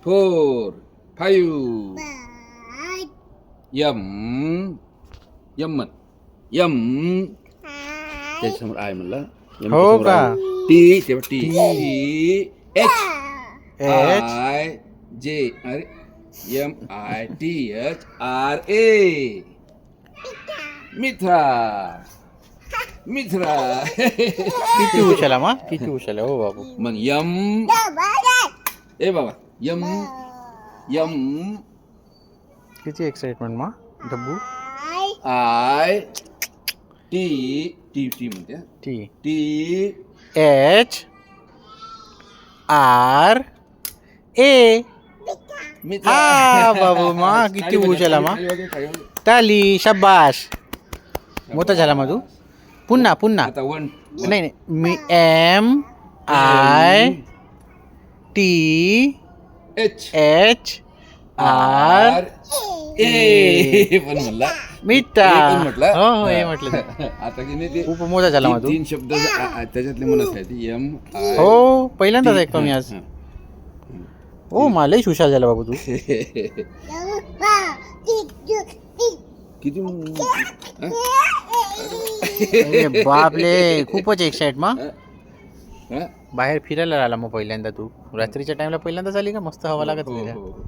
4 5 M M म्हण M त्याच्यासमोर I म्हणलं हो का? टी तेव्हा T H H I J अरे M I T H R A मित्रा मित्रा किती उशाला मा किती उशाला हो बाबू. मग यम ए बाबा यम यम किती एक्साइटमेंट मा डब्बू. आय टी टी टी म्हणते T T H R A. मित्रा हा बाबू मा किती उशाला मा. ताली शाबाश. मोठा झाला मा तू. पुन्हा पुन्हा आता वन नाही नाही मी M I T H H R A पण म्हणला मित्रा. ए पण म्हटलं. हो हो हे म्हटलं. आता की नाही ते खूप मोठा झाला मा तू. तीन शब्द त्याच्यातले म्हणत आहे एम आय हो पहिल्यांदाच ऐकतो मी आज. हो मलाही हुशार झाला बाबू तू. किती अरे बापले खूपच एक्साइट मा. हा? बाहेर फिरायला आला मग पहिल्यांदा तू. रात्रीच्या टाइमला पहिल्यांदाच आली का. मस्त हवा लागत हो, होती. हो, हो.